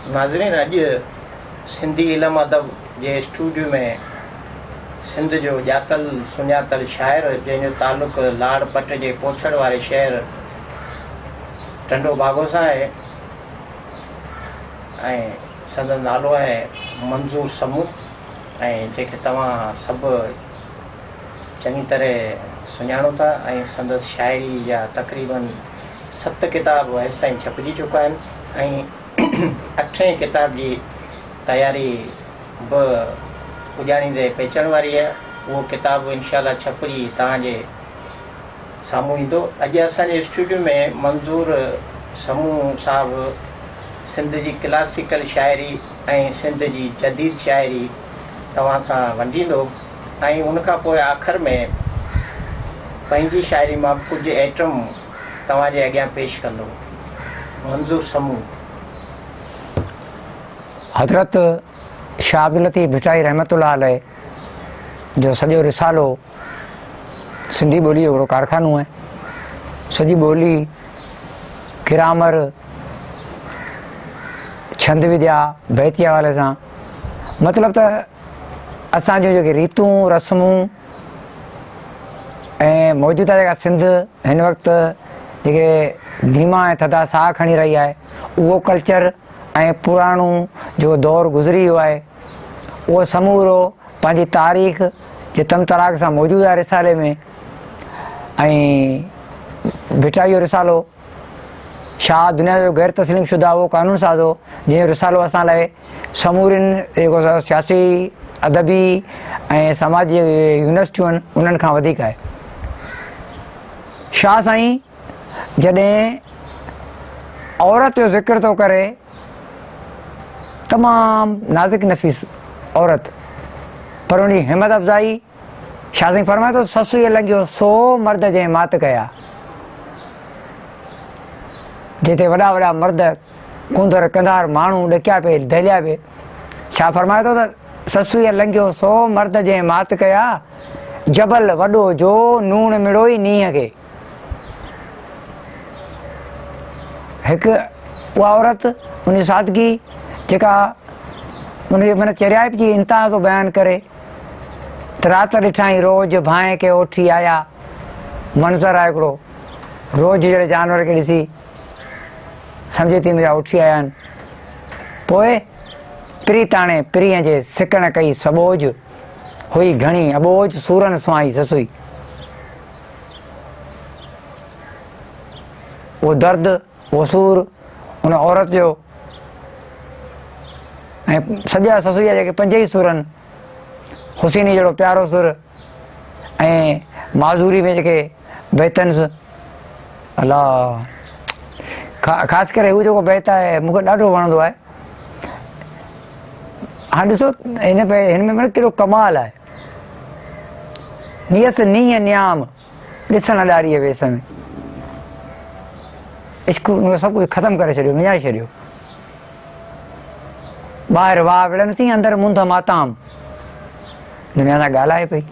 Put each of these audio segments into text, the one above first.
नाज़रीन, अॼु सिंधी इल्म अदब जे स्टूडियो में सिंध जो ॼातल सुञातल शाइर जंहिंजो तालुक़ु लाड़ पट जे पोछड़ वारे शहर टंडो बागो सां आहे ऐं संदसि नालो आहे मंज़ूर समू ऐं जंहिंखे तव्हां सभु चङी तरह सुञाणो था ऐं संदसि शाइरी जा तक़रीबन 7 किताब हेसि ताईं छपिजी चुका आहिनि ऐं 8हें किताब जी तयारी बि पुॼाणींदे पेचण वारी आहे। उहो किताबु इनशाला छपिजी तव्हांजे साम्हूं ईंदो। अॼु असांजे स्टूडियो में मंज़ूर समूह साहिबु सिंध जी क्लासिकल शाइरी ऐं सिंध जी जदीद शाइरी तव्हां सां वंडींदो ऐं उनखां पोइ आख़िर में पंहिंजी शाइरी मां कुझु आइटम तव्हांजे अॻियां पेश कंदो। मंज़ूर समूह। हज़रत शाह अब्दुल लतीफ़ भिटाई रहमतुल्लाह अलैह जो सॼो रिसालो सिंधी ॿोली जो हिकिड़ो कारखानो आहे। सॼी ॿोली ग्रामर छंद विद्या बैतिया वाले सां मतिलबु त असांजूं जेके रीतूं रस्मूं ऐं मौजूदा जेका सिंध हिन वक़्तु जेके धीमा ऐं थधा साह खणी रही आहे उहो कल्चर ऐं पुराणो जेको दौरु गुज़री वियो आहे उहो समूरो पंहिंजी तारीख़ जे तम तराक सां मौजूदु आहे रिसाले में। ऐं भिटाई जो रिसालो शाह दुनिया जो गैर तस्लीम शुदा उहो कानून साज़ो जंहिंजो रिसालो असां लाइ समूरिन जेको सियासी अदबी ऐं समाजी यूनिवर्सिटियूं आहिनि उन्हनि खां वधीक आहे। शाह साईं जॾहिं औरत जो ज़िक्र थो करे तमामु नाज़ुक नफ़ीस औरत पर उनजी हिम्मत अफ़ज़ाई शाह साईं फरमाए थो ससुईअ लॻियो 100 मर्द जंहिं मात कया। जिते वॾा वॾा मर्द कुंदर कंधार माण्हू ॾकिया पिए दहलिया पिए शाह फरमाए थो त ससुईअ लॻियो 100 मर्द जंहिं मात कया जबल वॾो जो नूण मिड़ोई नींहं खे। हिकु उहा औरत उनजी सादगी जेका उनजे माना चरियाप जी इंतिहा थो बयानु करे त राति ॾिठाई रोज़ भाए के ओठी आया मंज़र आहे हिकिड़ो रोज़ जहिड़े जानवर खे ॾिसी सम्झे थी मुंहिंजा उठी आया आहिनि। पोइ पिरी ताणे पिरीअ जे सिकण कई सबोज हुई घणी अबोज सूरन सुहाई ससुई। उहो दर्द उहो सूर उन औरत जो ऐं सॼा ससुई जा जेके 5 ई सुरनि हुसैनी जहिड़ो प्यारो सुर ऐं माज़ूरी में जेके बैतन्स अलाह ख़ासि करे हू जेको बैत आहे मूंखे ॾाढो वणंदो आहे। हाणे ॾिसो हिन में माना कहिड़ो कमाल आहे। नियस नीअ न्याम ॾिसण ॾारीअ वेस में इश्क सभु कुझु ख़तमु करे छॾियो विञाए छॾियो। ॿाहिरि वाह विड़नि थी अंदरि मुंद माताम दुनिया सां ॻाल्हाए पई।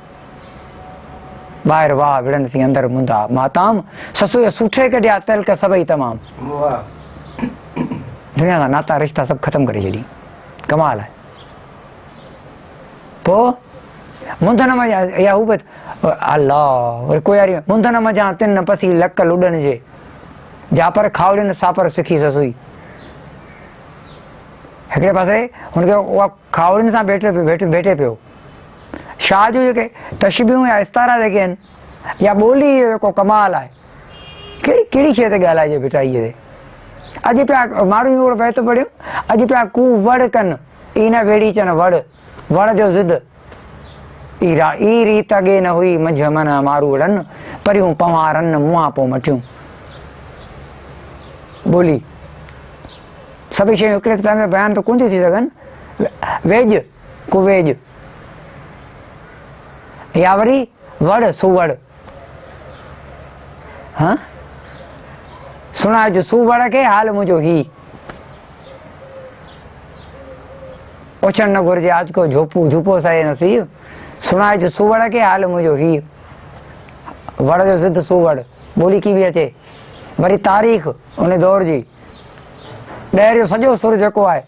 ॿाहिरि वाह विड़नि थी अंदरि मुंद माताम ससुए सुठे कढिया तिलक सभई तमामु। दुनिया सां नाता रिश्ता सभु ख़तमु करे छॾी। कमाल आहे। पोइ मुंद न मजा या हू बि अलाह वरी कोई यारी मुंद न मजा 3 पसी लक लुॾनि जे जापर खावड़ियुनि सापर सिखी ससुई। हिकिड़े पासे हुनखे उहा खावड़ियुनि सां भेटे पियो। शाह जूं जेके तशबीहूं या इस्तारा जेके आहिनि या ॿोली जेको कमाल आहे कहिड़ी शइ ते ॻाल्हाइजे भिटाईअ ते। अॼु पिया माण्हू हिकिड़ो बैत पढ़ियो अॼु पिया कू वड़ कनि ई न वेड़ी चनि वण जो ज़िद ई रीत अॻे न हुई मंझ मन मारू वड़नि परियूं पवारनि मुंहां पोइ मटियूं। ॿोली सभई शयूं हिकिड़े टाइम में बयानु त कोन थियूं थी सघनि। वेज कुवेज या वरी वड़ सुवड़ हाँ सुणाइज सुवड़ खे हाल मुंहिंजो ही ओछण न घुरिजे आज को झूपो सहे नसीब सुणाइज सुवड़ खे हाल मुंहिंजो ही वड़ जो ज़िद सुवड़ ॿोली की बि अचे। वरी तारीख़ उन दौर जी ॾह जो सॼो सुर जेको आहे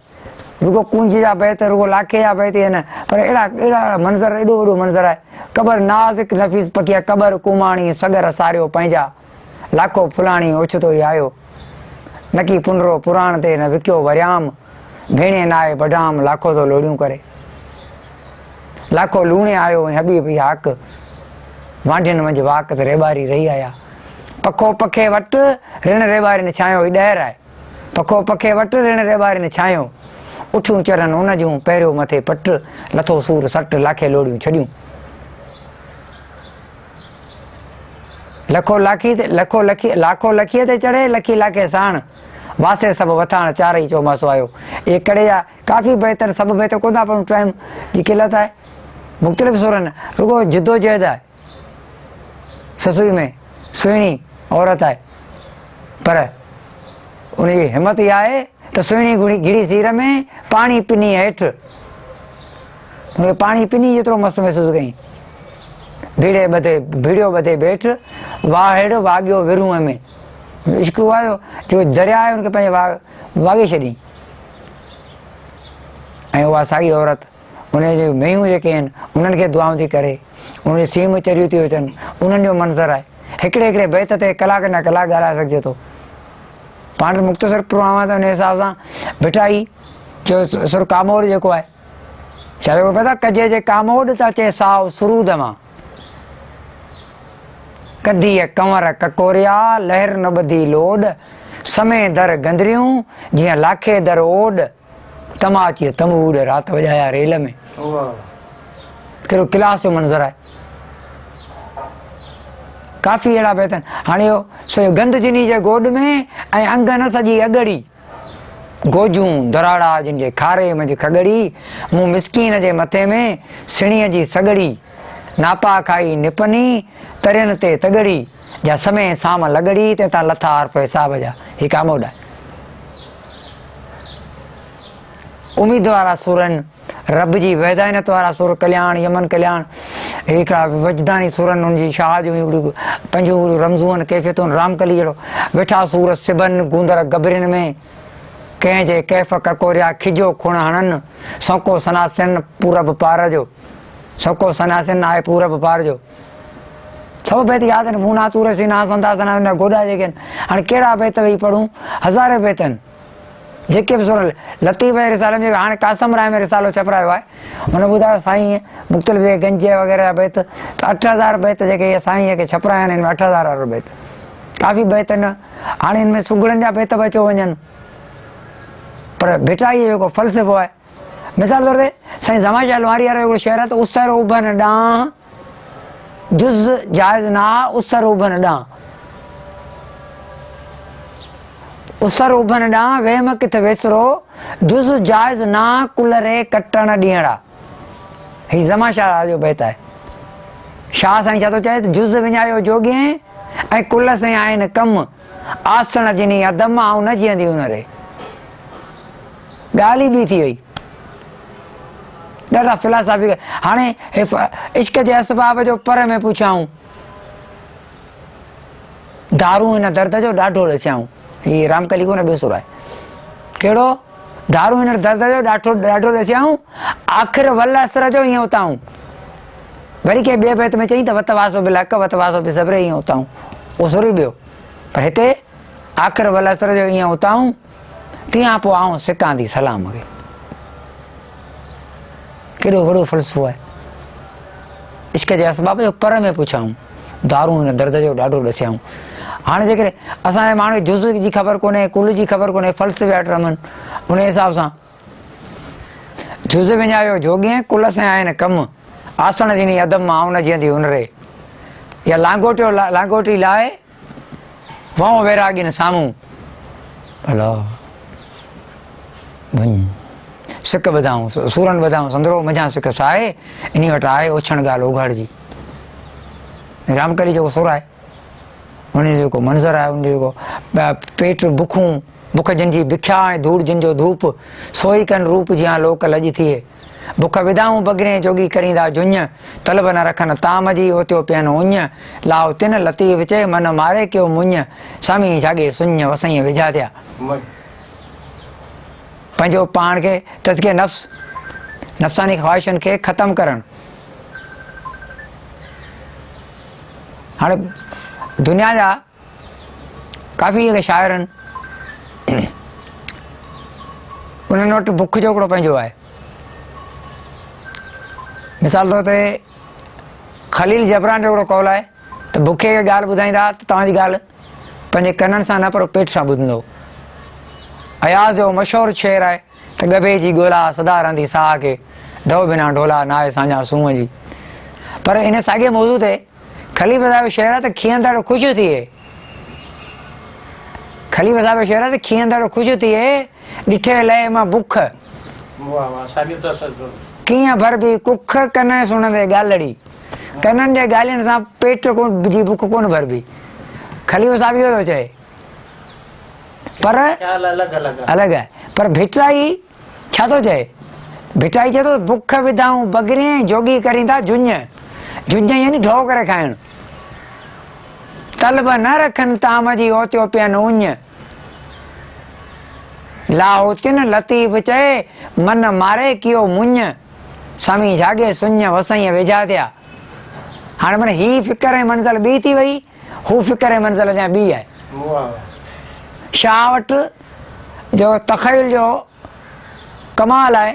रुगो कुंज जा बैत, रुगो लाखे जा बैत आहिनि, पर अहिड़ा अहिड़ा मंज़र, एॾो वॾो मंज़र आहे। क़बर नाज़िक नफ़ीस पकी, क़बर कुमाणी सगर सारियो पंहिंजा, लाखो फुलाणी ओछतो ई आयो, नकी पुनरो पुराण ते न विकियो वरियाम, भेणे नाए बडाम लाखो तो लोड़ियूं करे, लाखो लूणे आयो हबी पई हाक, वांढियुनि मंझि वाक ते रेबारी रही आया। पखो पखे वटि रिण रेबारी ने छायो, ही ॾहर आहे। पखो पखे वटि रिण रेबारी ने छायो, उठूं चरन उन जूं पहिरियों मथे पट, लथो सूर सट लाखे लोड़ियूं छॾियूं। लखो लाखी ते लाखो लखीअ ते चढ़े, लखी लाखे साण, वासे सभु वथाण चारई चौमासो आयो। ये कड़े जा काफ़ी बेहतर, सब बेहतर कोन था, पर टाइम जी किल्लत आहे। मुख़्तलिफ़ सुरनि, रुगो जिदोजहद आहे। ससुई में सुहिणी औरत आहे, पर उनजी हिम्मत इहा आहे त सुहिणी घिड़ी सीर में पाणी पिनी हेठि, उनखे पाणी पिनी जेतिरो मस्तु महसूसु कई। भीड़ियो ॿधे बेठ, वाहेड़ वाॻियो विरूअ में, इश्क आयो जो दरिया आहे उनखे पंहिंजे वाॻे छॾी। ऐं उहा साॻी औरत उनजी मेंहूं जेके आहिनि उन्हनि खे दुआऊं थी करे, उनजी सीम चरियूं थी अचनि, उन्हनि जो मंज़र आहे। हिकिड़े हिकिड़े बैत ते कलाक न कलाक ॻाल्हाए सघिजे थो। पाण मुख़्तसिर प्रोग्राम त हुन हिसाब सां भिटाई जो सुर कामोड़ जेको आहे, छा जेको पता कजे जे कामोड़ त अचे साओ सुरूद मां, कढी कंवर ककोरिया लहर न ॿधी लोड, समय दर गंदरियूं जीअं लाखे दर ओड, तमाची तमूड़ रात वॼाया रेल में। कहिड़ो क्लास जो मंज़र आहे। काफ़ी अहिड़ा बैत आहिनि। हाणे इहो सॼो गंद जिनी जे गोॾ में, ऐं अंग न सॼी अगड़ी, गोजूं दराड़ा जिन जे खारे मंझि खगड़ी, मूं मिसकीन जे मथे में सिणीअ जी सगड़ी, नापा खाई निपनी तरियन ते तगड़ी, जा समय साम लगड़ी ते ता लथा हर्फ हिसाब जा। ही कामोड़ आहे। उम्मीद वारा सुरनि, रब जी वैदाइनत वारा सुर, कल्याण यमन कल्याण, हिकिड़ा वजदानी सुरनि, उनजी शाह जूं पंहिंजूं रमज़ूअनि कैफ़ियतुनि, रामकली जहिड़ो वेठा सूर सिबनि गूंदर गबरिन में, कंहिंजे कैफ़ ककोरिया खिजो खुण हणनि, सौको सनासिन पूरब पार जो, सौको सनासिन आहे पूरब पार जो। सभु बैत यादि आहिनि। मूना तूर सीना संदासना गोॾा जेके आहिनि। हाणे कहिड़ा बैत वेही पढ़ूं, हज़ारे बैत आहिनि जेके बि सुर। लतीफ़ जे रिसाले में हाणे कासम राय में रिसालो छपरायो आहे, हुन ॿुधायो साईं मुख़्तलिफ़ गंज वग़ैरह जा बैत, त 8000 बैत जेके साईं जेके छपराया आहिनि, 8000 वारो बैत काफ़ी बैत आहिनि। हाणे हिन में सुगड़नि जा बैत बि अचो वञनि, पर भिटाई जेको फ़लसफ़ो आहे। मिसाल तौर ते साईं ज़माशा लुहारी वारो हिकिड़ो शेर आहे त उसर उभन ॾांहुं जुज़ जाइज़ ना, उसर उभन ॾांहुं, उसर उभन ॾांहुं वेम किथ वेसरो, जुज़ जाइज़ ना कुलरे कटण ॾींहड़ा। ही ज़माशा जो बैत आहे। शाह साईं छा थो चए त जुज़ विञायो जोॻे, ऐं कुल से आहिनि कम, आसण जिनी अदम ऐं न जीअंदी उन रे। ॻाल्हि ई ॿी थी वई। ॾाढा फिलासफ़ी। हाणे इश्क जे असबाब जो पर में पुछाऊं, दारू हिन दर्द जो ॾाढो ॾसियाऊं। ही रामकली को न ॿियो सुर आहे। कहिड़ो? दारू हिन दर्द जो ॾाढो ॾसियाऊं, आख़िर वल असर जो ईअं उताऊं। वरी कंहिं ॿिए बैत में चई त वत वासो बि लक, वत वासो बि सब्र, ईअं उताऊं। उहो सुर ई ॿियो, पर हिते आख़िर वल असर जो ईअं उताऊं, तियां पोइ आऊं सिकां थी सलाम खे। केॾो वॾो फ़लसफ़ो आहे। इश्क जे असबाब जो पर में पुछाऊं, दारू हिन दर्द जो ॾाढो ॾसियाऊं। हाणे जेकॾहिं असांजे माण्हू जुज़ जी ख़बर कोन्हे, कुल जी ख़बर कोन्हे, फ़लसफ़े वटि रमनि, उन हिसाब सां जुज़ विञायो जोॻे, कुल से आहिनि कम, आसण जिनी अदम आऊं न जीअंदी हुन रे। या लांगोटी लाए वाऊं वैरागिन साम्हूं, भला सिक ॿधाऊं, सूरनि ॿधाऊं, संदरो मझां सिक साए, इन वटि आहे ओछण ॻाल्हि ओघड़ जी। रामकली जेको सुर आहे, उनजो जेको मंज़र आहे, उनजो जेको पेट बुखूं, बुख जिन जी बिख्या ऐं धूड़ जिन जो धूप, सोई कनि रूप जियां लोक लॼ थिए, बुख विदाऊं बगरे जोगी करींदा जुञ, तलब न रखनि ताम जी ओतियो पियनि उञ, लाओ तिन लतीफ़ चए मन मारे कयो मुञ, सामी जागे सुञ वसई विझा थिया। पंहिंजो पाण खे तज़किया नफ़्स नफ़्सानी ख़्वाहिशुनि खे ख़तमु करणु। हाणे दुनिया जा काफ़ी जेके शाइर आहिनि उन्हनि वटि बुख जो हिकिड़ो पंहिंजो आहे। मिसाल तौर ते ख़लील जबरान जो हिकिड़ो कौल आहे त बुखे खे ॻाल्हि ॿुधाईंदा त तव्हांजी ॻाल्हि पंहिंजे कननि सां न पर पेट सां ॿुधंदो। अयाज़ जो मशहूरु शेर आहे त गभे जी ॻोल्हा सदा रहंदी साह खे ढो बिना ढोला नाहे साञा सूंहं जी। पर इन साॻिए मौज़ू ते ख़लीफ़ साहिब जो शेर आहे त खीअंदड़ ख़ुशि थिए। ख़लीफ़ साहिब जो शेर आहे त खीअंदड़ ख़ुशि थिए ॾिठे लहे मां बुख कीअं भरबी कुख कन सुणंदे ॻाल्हड़ी। कननि जे ॻाल्हियुनि सां पेट जी बुख कोन भरबी। ख़लीफ़ साहिब इहो थो चए। पर अलॻि आहे। पर भिटाई छा थो चए? भिटाई चए थो बुख विधाऊं बगरे जोगी करींदा झुंझ। झुंझ यानी ढो करे खाइणु। तलब न रखनि ताम जी ओतियो पियनि उञ। लाहोतिन लतीफ़ चए मन मारे कियो मुंझ। स्वामी जागे सुञ वसाईं वेझा थिया। हाणे माना ही फ़िक्र ऐं मंज़िल ॿी थी वई, हू फ़िक्र ऐं मंज़िल अञा ॿी आहे। शाह वटि जो तख़युल जो कमाल आहे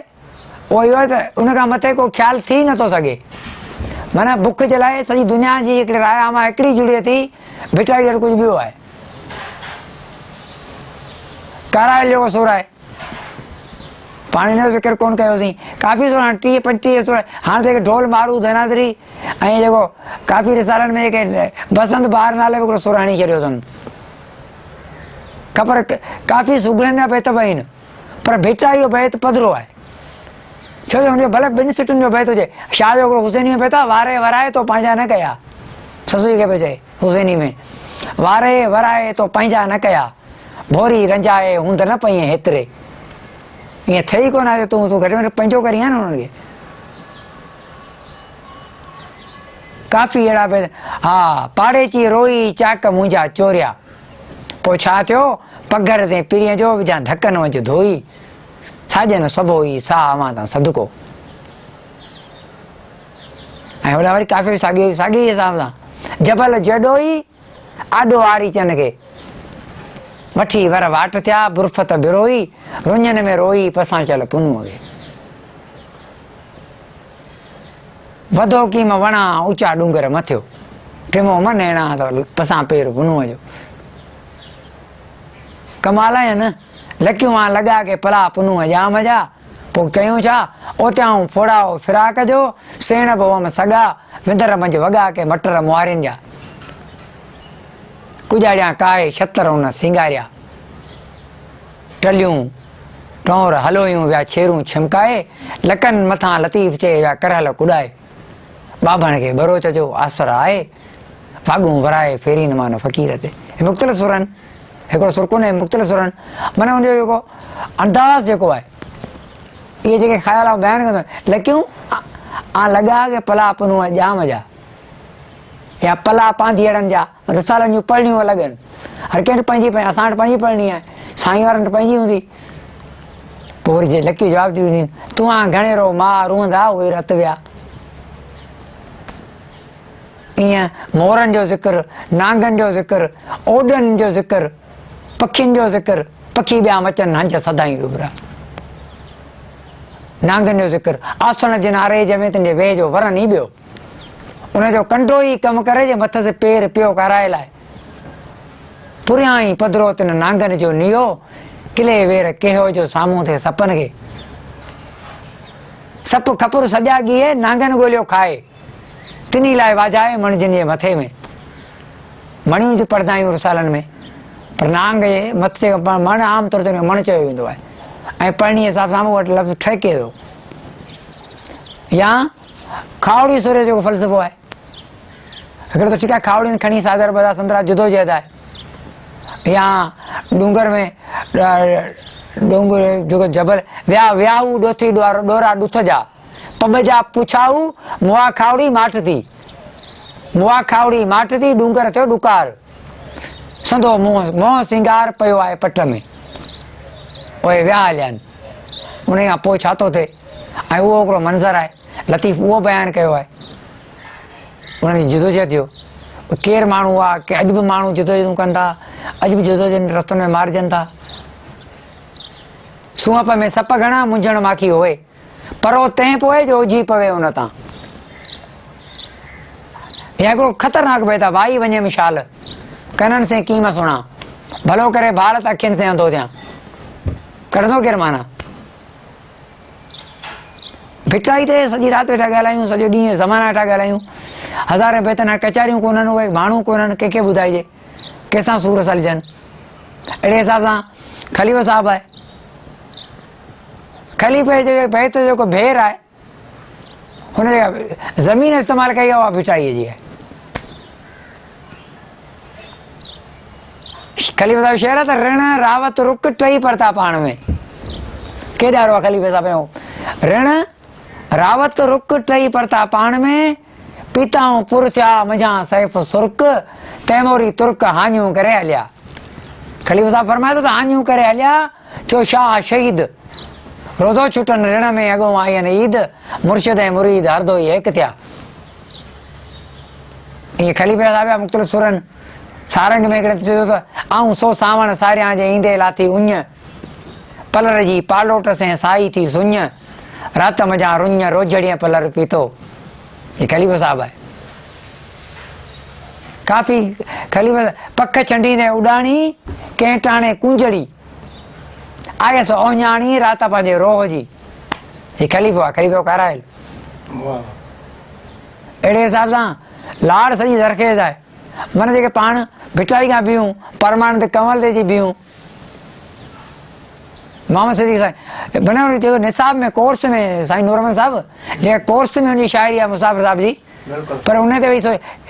उहो इहो आहे त उनखां मथे को ख़्यालु थी नथो सघे। माना बुख जे लाइ सॼी दुनिया जी हिकिड़ी राय मां हिकिड़ी जुड़े थी, भिटाई जो कुझु ॿियो आहे। करायल जो सुर आहे, पाण हिन जो ज़िक्र कोन कयोसीं। काफ़ी सुर हाणे 30-35 सुर हाणे त ढोल मारू धनाधरी ऐं जेको काफ़ी रिसालनि में जेके बसंत बहार नाले हिकिड़ो सुर हणी छॾियो अथनि। ख़बर काफ़ी सुगड़नि जा बैत बि आहिनि पर भिटाई जो बैत पधिरो आहे। छो जो हुनजो भले ॿिनि सिटुनि जो बैत हुजे। शाह जो हिकिड़ो हुसैनी में बैत आहे वारे वराए तो पंहिंजा न कया। ससुई खे पियो चए हुसैनी में वारे वराए तो पंहिंजा न कया भोरी रंजाए हूंद न पई हेतिरे। ईअं थिए ई कोन आहे तूं घटि में पंहिंजो करी आहे न हुननि खे। काफ़ी अहिड़ा बैत। हा पाड़े ची रोई चाक मुंहिंजा चोरिया पोइ छा थियो पघर ते पीरीअ जो विझां धकनि वञ धोई साजन सबोई साह मां तां सदको। ऐं होॾा वरी काफ़ी साॻी हिसाब सां जबल जॾोई आॾो आड़ी चन खे वठी वर वाट थिया बुरफत बिरोई रुञनि में रोई पसां चल पुनूअ खे। वधो कीम वणा ऊचा डूंगर मथियो टिमो मन अहिड़ा त पसां पेर पुनूअ जो। कमाल आहे न लकियूं मां लॻा के पला पुनूअ जाम जा पोइ कयूं छा ओतियाऊं फोड़ाओ फिराक जो सेण बोम सॻा विंदर मंझि वॻा के मटर मुआरिन जा। कुजाड़िया काए छतर उन सिंगारिया टलियूं टोर हलोयूं विया छेरूं छिमकाए लकनि मथां लतीफ़ चए विया करहल कुॾाए। बाभण खे बरोच जो आसर आहे भाॻूं वराए फेरी न मानो फ़क़ीर ते। मुख़्तलिफ़ सुरनि हिकिड़ो सुर कोन्हे मुख़्तलिफ़ सुरनि माना हुनजो जेको अंदाज़ जेको आहे इहे जेके ख़्याल बयानु कंदो लकियूं लॻा के पला पुनूअ जाम जा या पला पांधीअड़नि जा रिसालनि जूं पढ़णियूं अलॻि आहिनि। हर कंहिं वटि पंहिंजी असां वटि पंहिंजी पढ़णी आहे साईं वारनि वटि पंहिंजी हूंदी। पोइ वरी जे लकियूं जवाबु ॾींदियूं आहिनि तूं घणेरो मां रूंदा उहे रत विया। ईअं मोरनि जो ज़िक्र नांगनि जो ज़िक्र ओॾनि जो ज़िक्र पखियुनि जो ज़िक्र पखी ॿिया मचनि हंज सदाई डुबरा। नांगनि जो ज़िक्र आसण जे नारे जंहिंमें तुंहिंजे वेह जो वरन ई ॿियो उनजो कंडो ई कमु करे जे मथे से पेर पियो कराए लाइ पुरियां ई पधरो तिन नांगनि जो नियो किले वेर केहो जो साम्हूं थिए सपन खे। सप खपुर सॼा ॻीए नांगनि ॻोल्हियो खाए तिनी लाइ वाजाए मणिजिन जे मथे में। मणियूं जो पढ़ंदा आहियूं रिसालनि में पर नांग जे मथे मण आम तौर ते मण चयो वेंदो आहे ऐं पढ़णी हिसाब सां मूं वटि लफ़्ज़ ठहिके थो। या खावड़ी सुर जो जेको फ़लसफ़ो आहे हिकिड़ो त ठीकु आहे खावड़ियुनि खणी सादर बदा संदरा जुदो जहद आहे। या डूंगर में डोंगर जेको जबल विया वियाहू ॾोथी ॾोरा ॾुथ जा पब जा पुछाऊ मुआ खावड़ी माठ थी मुआ खावड़ी माठ थी डूंगर थियो डुकार संदो मोह सिंगार पियो आहे पट में उहे विया हलिया आहिनि। उन खां पोइ छा थो थिए ऐं उहो हिकिड़ो मंज़र आहे लतीफ़ उहो बयानु कयो आहे उन्हनि जी जदोजहद जो केरु माण्हू आहे की अॼु बि माण्हू जदोजहदूं कनि था अॼु बि जदोजहद रस्तनि में मारिजनि था सूंहप में सप घणा मुंझण माखी होए परो तंहिं पोइ जो उजी पवे उन तां या हिकिड़ो ख़तरनाक बैत आहे वाई वञे मिशाल कननि से कीम सुणा भलो करे भारत अखियुनि से अंधो थियां कढंदो केरु माना भिटाई ते सॼी राति वेठा ॻाल्हायूं सॼो ॾींहुं ज़माना वेठा ॻाल्हायूं हज़ारे बेतन कचहरियूं कोन्हनि उहे माण्हू कोन्हनि कंहिंखे ॿुधाइजे कंहिंसां सूर सलजनि अहिड़े हिसाब सां ख़लीफ़ो साहिबु आहे ख़लीफ़े जे बैत जेको भेर आहे हुनजे ज़मीन इस्तेमालु कई आहे उहा भिटाईअ जी आहे ख़लीफ़े साहिब शेर त ऋण रावत रुक टई परता पाण में के ॾारो आहे ख़लीफ़े साहिब ऋण रावत रुक टई परता पाण में पीताऊं पुर थिया मुंहिंजा सैफ़ सुर्क तैमोरी तुर्क हानियूं करे हलिया ख़लीफ़े साहिब फरमाए थो त हानियूं करे हलिया थियो शाह शहीद रोज़ो छुटनि ऋण में अॻो आयनि ईद मुर्शिद ऐं मुरीद हरदो ई हिकु थिया ईअं ख़लीफ़े साहिब जा मुख़्तलिफ़ सुरनि सारंग में हिकिड़े चयो त आऊं सो सावण सारियां जे ईंदे लाथी उञ पलर जी पालोट से साई थी सुञ रात मजा रुञ रोजड़ीअ पलर पीतो ये ख़लीफ़ो साहिब आहे काफ़ी ख़लीफ़े पख छंडींदे उॾाणी कंहिं टाणे कुंजड़ी आयसि ओञाणी रात पंहिंजे रोह जी ये ख़लीफ़ो आहे ख़लीफ़ो करायल अहिड़े हिसाब सां लाड़ सॼी ज़रखेज़ आहे मन जेके पाण भिटाई खां बीहूं परमानंद कंवल ते जी बीहूं मोहम्मद सिद्दीक़ साईं बने जेको निसाब में कोर्स में साईं नूरमन साहिबु जेका कोर्स में हुनजी शाइरी आहे मुसाफ़िर साहिब जी पर उन ते वई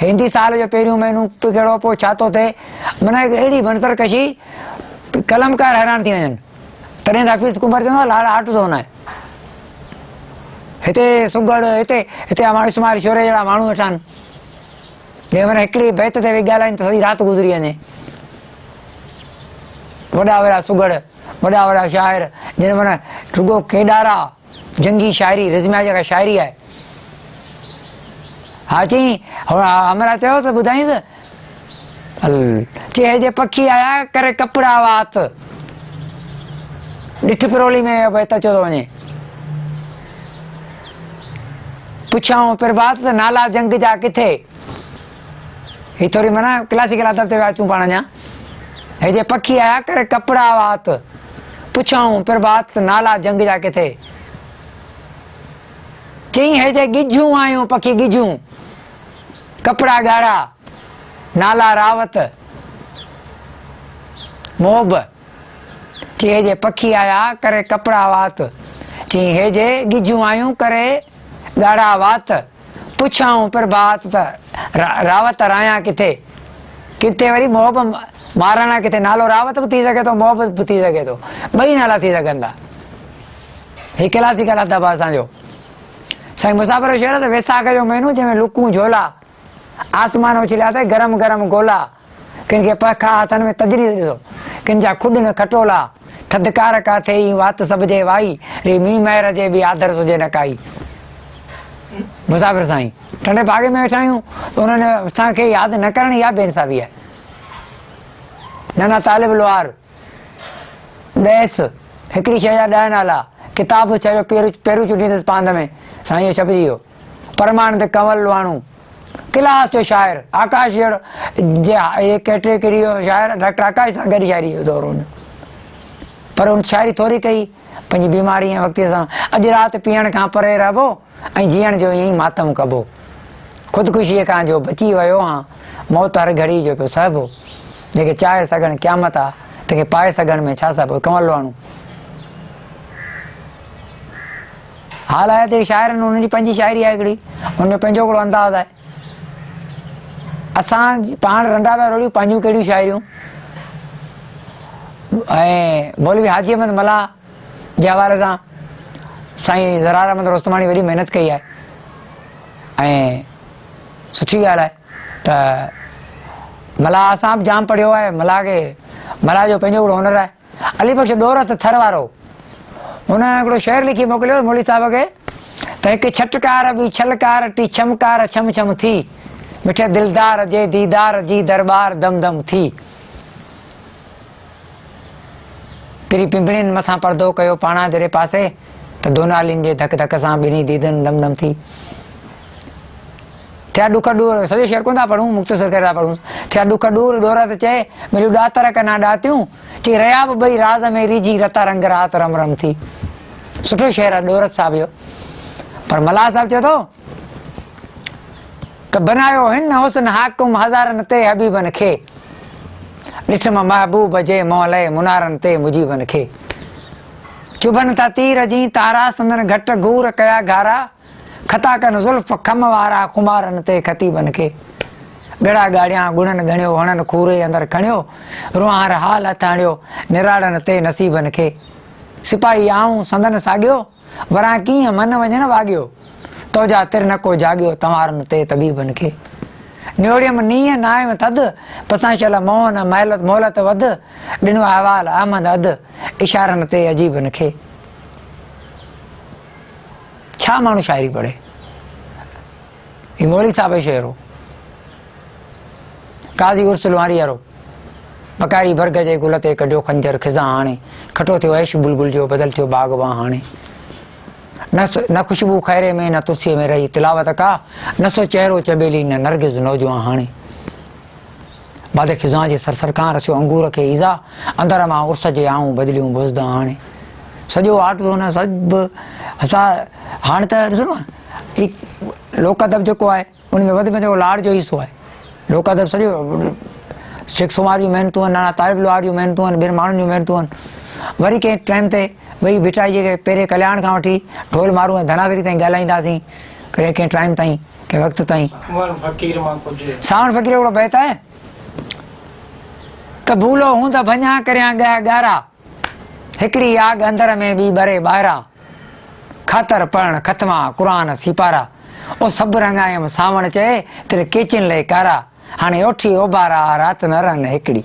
हिंदी साल जो पहिरियों महीनो कहिड़ो पोइ छा थो थिए माना अहिड़ी बंसर कशी कलमकार हैरान थी वञनि तॾहिं त हफ़ीज़ कुंबर चवंदो आहे लाड़ आट ज़ोन आहे हिते सुगड़ हिते हिते माण्हू शुमारी शोरे जहिड़ा माण्हू वेठा आहिनि जंहिं महिल हिकिड़ी बैत ते वेही ॻाल्हाइनि त सॼी राति गुज़री वञे वॾा वॾा सुगड़ वॾा वॾा शाइर जिन माना रुगो केॾारा जंगी शाइरी रिज़मिया जेका शाइरी आहे हा चई हमरा चयो त ॿुधाईंसि हल चए जे पखी आया करे कपिड़ा वात ॾिठ पिरोली में बैत अचो थो वञे पुछाऊं प्रभात त नाला जंग जा किथे ही थोड़ी माना क्लासिकल अदब ते अचूं पाण अञा हे जे पखी आया करे कपिड़ा वात पुछाऊं प्रभात नाला जंग जा किथे चई हे जे गिजूं आयूं पखी गिजूं कपिड़ा ॻाढ़ा नाला रावत मोब चई हे जे पखी आया करे कपिड़ा वात चई हे जे गिजूं आयूं करे ॻाढ़ा वात पुछाऊं प्रभात त रावत राया किथे किथे वरी मोहब महाराणा किथे नालो रावत भी थी सके तो मोहब्बत भी थी सके तो ॿई नाला थी सघनि था ही क्लासिकल अदब आहे असांजो साईं मुसाफ़िर शेर त वैसाख जो महीनो जंहिंमें लुकूं झोला आसमान उछलिया अथई गरम गरम गोला किन खे पखा हथनि में तजरी ॾिसो किन जा खुॾ न खटोला थधिकार का थिए वात सभ जे वाई री मींहुं महर जे बि आदर सुजे न काई मुसाफ़िर साईं ठंडे बागे में वेठा आहियूं त उन्होंने असांखे यादि न करणी इहा बेइंसाफ़ी आहे नाना तालिब लोहार ॾेस हिकिड़ी शइ जा 10 नाला किताब चयो पहिरियों चुटींदुसि पांध में साईं छपिजी वियो परमानंद कंवल लोहाणू क्लास जो शाइर आकाश जहिड़ो जे कैटेगरी जो शाइर डॉक्टर आकाश सां गॾु शाइरी जो दौर हुन पर उन शाइरी थोरी कई पंहिंजी बीमारी ऐं वक़्त सां अॼु राति पीअण खां परे रहिबो ऐं जीअण जो ईअं ई मातम कबो ख़ुदकुशीअ खां जो बची वियो हा मौत हर घड़ी जो पियो सहबो जेके चाहे सघनि क़यामत आहे तंहिंखे पाए सघण में छा सभु कंवल लोहाणू हाल आहे त शाइरनि हुनजी पंहिंजी शाइरी आहे हिकिड़ी हुनजो पंहिंजो हिकिड़ो अंदाज़ आहे असां पाण रंडा पिया रोड़ियूं पंहिंजूं कहिड़ियूं शाइरियूं ऐं मौलवी हाजी अहमद मला जे हवाले सां साईं ज़रार अहमद रुस्तमाणी वॾी महिनत कई आहे ऐं सुठी ॻाल्हि आहे त मला असां बि जाम पढ़ियो आहे मला जो पंहिंजो हिकिड़ो हुनर आहे अली बख्श ॾोर त थर वारो उन्होंने हिकिड़ो शेर लिखी मोकिलियो मौली साहब खे त हिकु छटकार बि छलकार टी छमकार छम छम थी मिठे दिलदार जे दीदार जी दरबार दम दम थी। पिरी पिंपड़ियुनि मथां पर्दो कयो पाणा जहिड़े पासे त दोनालियुनि जे धक धक सां ॿिन्ही दीदनि दम दम थी। थिया ॾुख ॾूर सॼो शेर कोन था पढ़ूं मुख़्तसर करे था पढ़ूं। थिया ॾुख ॾूर ॾोरा त चए मिलियूं ॾातर कना ॾातियूं चई रहिया बि ॿई राज़ में रिझी रता रंग रात रम रम थी। सुठो शेर आहे ॾोरत साहिब जो। पर मल्हार साहिब चए थो त बनायो हिन हुस्न हाकुम हज़ारनि ते हबीबनि खे ॾिठम महबूब जे मौलए मुनारनि ते मुजीबनि खे चुभनि था तीर जी तारा संदन घट घूर कया घारा खता कनि ज़ुल्फ़ खम वारा खुमारनि ते ख़तीबनि खे ॻड़ा ॻाड़िया गुणनि ॻणियो हणनि खूरे अंदरि खणियो रुहार हाल हथ हणियो निराड़नि ते नसीबनि खे सिपाही आऊं संदन साॻियो वरां कीअं मन वञनि वाॻियो तोजा तिर न को जाॻियो तंवारनि ते तबीबनि खे न्योड़ियम नीअ नायम थधि पसांशल मोहन मोहलत वधि ॾिनो अहवाल अहमद अधु इशारनि ते अजीबनि खे। छा माण्हू शाइरी पढ़े? ही मौली साहिब जो शेर हो। काज़ी उर्सुल वारियारो बकारी बरग जे गुल ते कढियो खंजर खिज़ा हाणे खटो थियो ऐश बुलबुल जो बदल थियो बाग़बां हाणे न खुशबू खैरे में न तुलसीअ में रही तिलावत का न सो चेहरो चबेली न नरगिज़ नौजवान हाणे बादे खिज़ा जे सरसर खां रसियो अंगूर खे ईज़ा अंदर मां उर्स जे आऊं बदिलियूं बुज़दा हाणे सॼो आर्ट थो न सभु असां हाणे त ॾिसो न लोक अदब जेको आहे उन में वधि में जेको लाड़ जो हिसो आहे। लोक अदब सॼो शेख सुमार जूं महिनतूं आहिनि नाना तारिब लोहार जूं महिनतूं आहिनि ॿियनि माण्हुनि जूं महिनतूं आहिनि। वरी कंहिं टाइम ते वही भिटाई जे पहिरें कल्याण खां वठी ढोल मारूं ऐं धनाधरी ताईं ॻाल्हाईंदासीं कंहिं टाइम ताईं कंहिं वक़्त ताईं। सावण फ़क़ीर हिकिड़ो बैत आहे त भूलो हूं त भञा करियां ॻह ॻारा हिकिड़ी आग अंदर में ॿी ॿरे ॿाहिरां खातर पढ़ण खतमा क़ुरान सिपारा ओ सभु रंगायम सावण चए तेरे केचिन लइ कारा हाणे ओठी ओभारा रात न रन हिकिड़ी।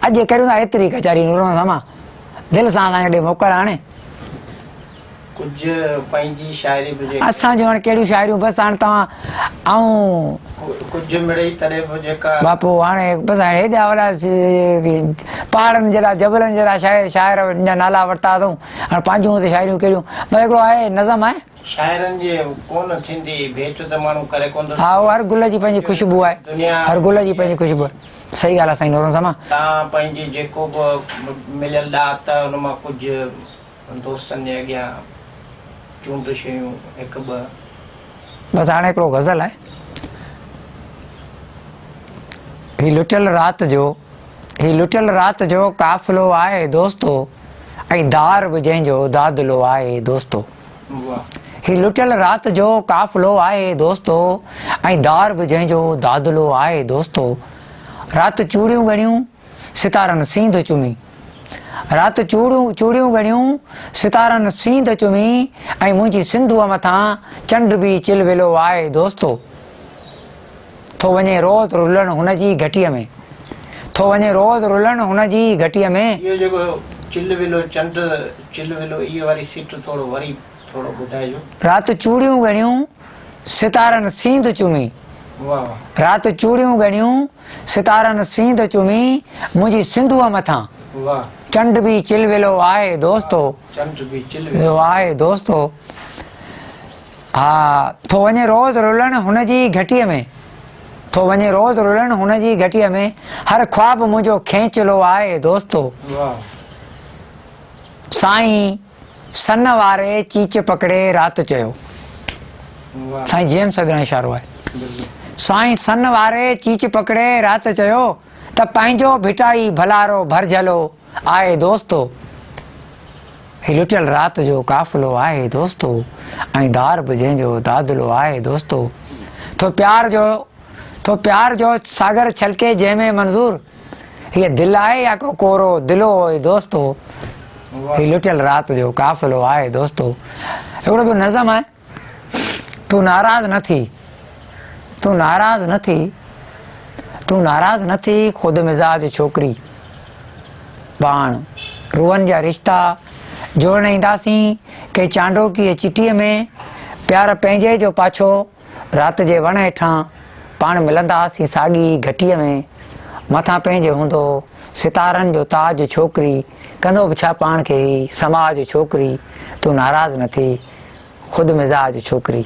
अॼु करियूं था एतिरी कचारी नूर सां दिलि सां असांखे ॾे मोकल हाणे कुझु पंहिंजी शाइरी बि असां जो हाणे कहिड़ियूं शाइरियूं बसि हाणे तव्हां ऐं कुझु मिड़ई तॾहिं बि जेका बापू हाणे बसि हाणे हेॾा वॾा पहाड़नि जहिड़ा जबलनि जहिड़ा शाइर जा नाला वरिता अथऊं हाणे पंहिंजूं हुते शाइरियूं कहिड़ियूं बसि हिकिड़ो आहे नज़म आहे शाइरनि जी कोन थींदी भेट त माण्हू करे कोन। हा हर गुल जी पंहिंजी ख़ुशबू आहे हर गुल जी पंहिंजी ख़ुशबू आहे। सही ॻाल्हि आहे साईं नूर सां तव्हां पंहिंजी जेको बि मिलियल ॾात हुन मां कुझु दोस्तनि जे अॻियां चूंड शयूं हिकु ॿ बसि हाणे हिकिड़ो गज़ल आहे ही लुटियल रात जो काफ़िलो आहे दोस्तो ऐं दार बि जंहिंजो दादलो आहे दोस्तो। ही लुटियल रात जो काफ़िलो आहे दोस्तो ऐं दार बि जंहिंजो दादलो आहे दोस्तो। रात चूड़ियूं ॻणियूं सितारनि सींध चुमी रात चूड़ियूं ॻणियूं सितारनि सींध चुमी ऐं मुंहिंजी सिंधूअ मथां चंड बि चिलविलो आहे दोस्तो। थो वञे रोज़ रुलण हुन जी घटीअ में थो वञे रोज़ रुलण हुन जी घटीअ में। इहो जेको चिलविलो चंड चिलविलो इहो वारी सीट थोरो वरी थोरो ॿुधाइजो। रात चूड़ियूं ॻणियूं सितारनि सींध चुमी रात चूड़ियूं ॻणियूं सितारनि सींध चुमी मुंहिंजी सिंधूअ मथां चंड बि चिलविलो आहे दोस्तो। चंड बि चिलविलो आहे दोस्तो। हा थो वञे रोज़ रुलण हुन जी घटीअ में थो वञे रोज़ रुलण हुन जी घटीअ में हर ख्वाब मुंहिंजो खेंचलो आहे दोस्तो। साईं सन वारे चीच पकड़े रात चयो साईं जेम्स सदन इशारो आहे साईं सन वारे चीच पकड़े रात चयो त पंहिंजो भिटाई भलारो भरजलो आहे दोस्तो। ही लुटियल रात जो काफ़िलो आहे दोस्तो ऐं दार बि जंहिंजो दादलो आहे दोस्तो। तो प्यार जो सागर छलके जंहिंमें मंज़ूर हीअ दिलि आहे या को कोरो दिलो होए दोस्तो। ही लुटियल रात जो काफ़िलो आहे दोस्तो। हिकिड़ो ॿियो नज़म आहे तूं नाराज़ न थी ख़ुदि मिज़ाज छोकिरी बाण रूहनि जा रिश्ता जोड़ण ईंदासीं के चांडोकी चिटीअ में प्यार पंहिंजे जो पाछो राति जे वण हेठां पाण मिलंदासीं साॻी घटीअ में मथां पंहिंजे हूंदो सितारनि जो ताज छोकिरी कंदो बि छा पाण खे समाज छोकिरी तूं नाराज़ न थी ख़ुदि मिज़ाज छोकिरी।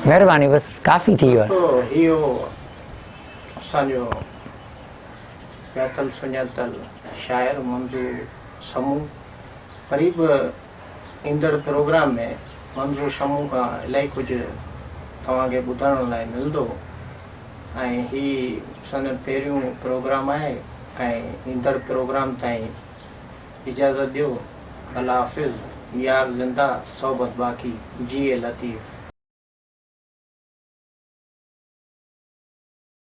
महिरबानी बसि काफ़ी थी वियो। तो इहो असांजो ॼातल सुञातल शाइर मंज़ूर समूह वरी बि ईंदड़ प्रोग्राम में मंज़ूर समूह खां इलाही कुझु तव्हांखे ॿुधण लाइ मिलंदो ऐं ही असांजो पहिरियों प्रोग्राम आहे ऐं ईंदड़ प्रोग्राम ताईं इजाज़त ॾियो। अल्लाह हाफ़िज़, यार ज़िंदा सोबत बाक़ी, जिए लतीफ़।